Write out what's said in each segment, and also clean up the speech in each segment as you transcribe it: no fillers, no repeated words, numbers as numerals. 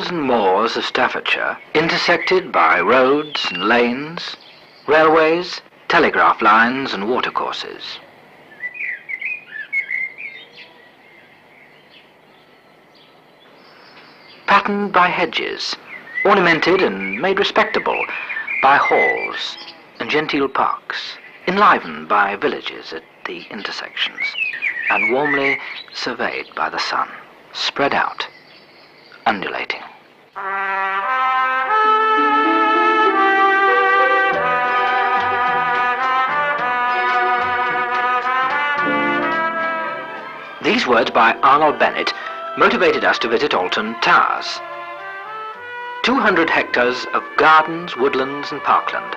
fields and moors of Staffordshire, intersected by roads and lanes, railways, telegraph lines and watercourses. Patterned by hedges, ornamented and made respectable by halls and genteel parks, enlivened by villages at the intersections, and warmly surveyed by the sun, spread out, undulating. These words by Arnold Bennett motivated us to visit Alton Towers. 200 hectares of gardens, woodlands and parkland,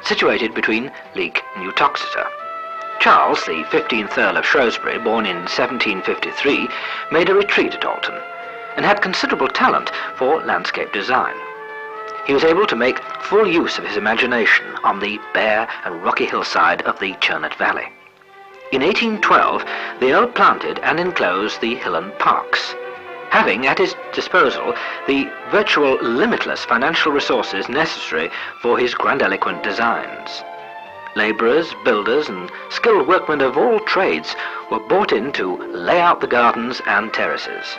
situated between Leek and Uttoxeter. Charles, the 15th Earl of Shrewsbury, born in 1753, made a retreat at Alton, and had considerable talent for landscape design. He was able to make full use of his imagination on the bare and rocky hillside of the Churnet Valley. In 1812, the Earl planted and enclosed the Hillen Parks, having at his disposal the virtual limitless financial resources necessary for his grandiloquent designs. Labourers, builders and skilled workmen of all trades were brought in to lay out the gardens and terraces.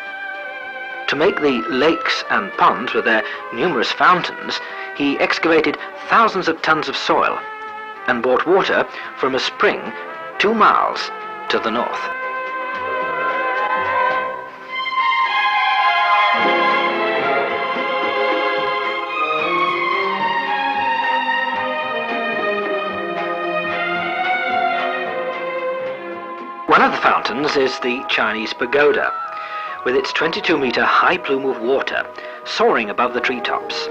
To make the lakes and ponds with their numerous fountains, he excavated thousands of tons of soil and brought water from a spring 2 miles to the north. One of the fountains is the Chinese Pagoda, with its 22-meter high plume of water soaring above the treetops.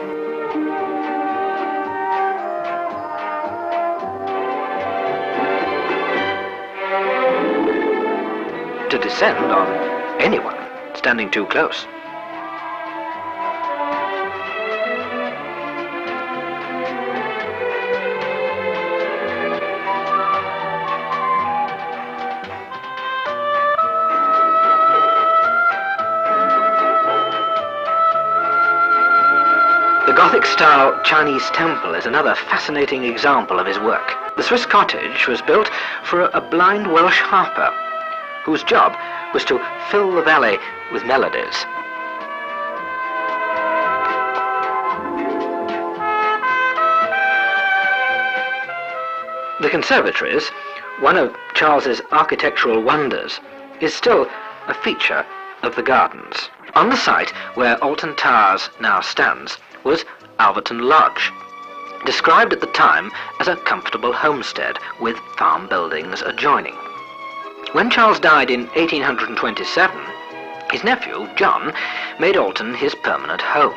To descend on anyone standing too close. The Gothic-style Chinese temple is another fascinating example of his work. The Swiss cottage was built for a blind Welsh harper, whose job was to fill the valley with melodies. The conservatories, one of Charles's architectural wonders, is still a feature of the gardens. On the site where Alton Towers now stands was Alverton Lodge, described at the time as a comfortable homestead with farm buildings adjoining. When Charles died in 1827, his nephew, John, made Alton his permanent home.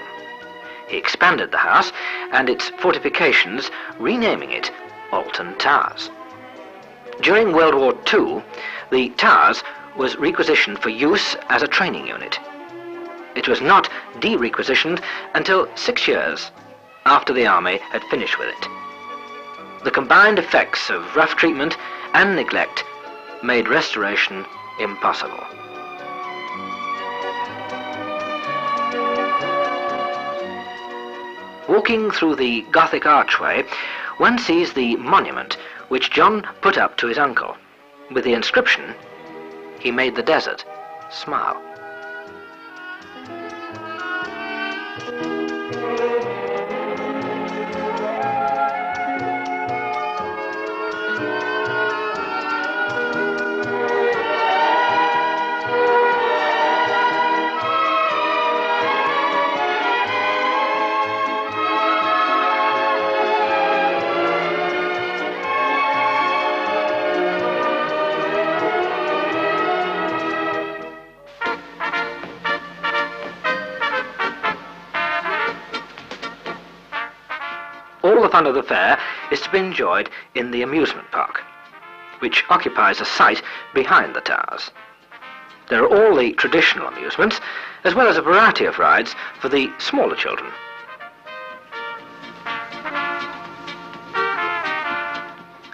He expanded the house and its fortifications, renaming it Alton Towers. During World War II, the Towers was requisitioned for use as a training unit. It was not de-requisitioned until 6 years after the army had finished with it. The combined effects of rough treatment and neglect made restoration impossible. Walking through the Gothic archway, one sees the monument which John put up to his uncle, with the inscription, "He made the desert smile." All the fun of the fair is to be enjoyed in the amusement park, which occupies a site behind the towers. There are all the traditional amusements, as well as a variety of rides for the smaller children.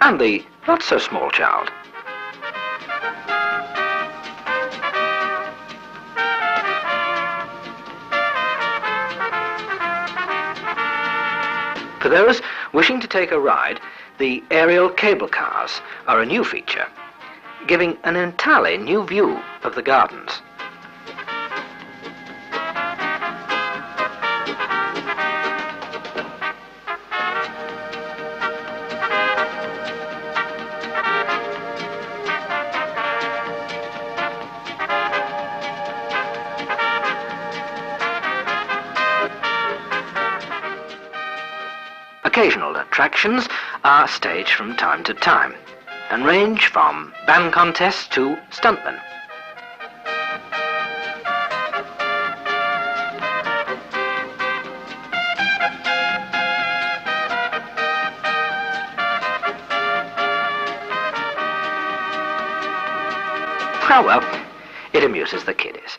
And the not-so-small child. For those wishing to take a ride, the aerial cable cars are a new feature, giving an entirely new view of the gardens. Occasional attractions are staged from time to time and range from band contests to stuntmen. Oh well, it amuses the kiddies.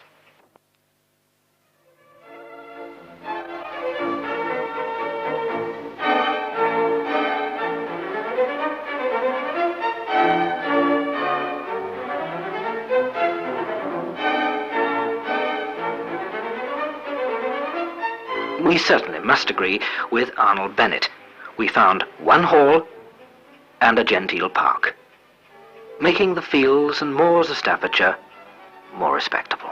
We certainly must agree with Arnold Bennett. We found one hall and a genteel park, making the fields and moors of Staffordshire more respectable.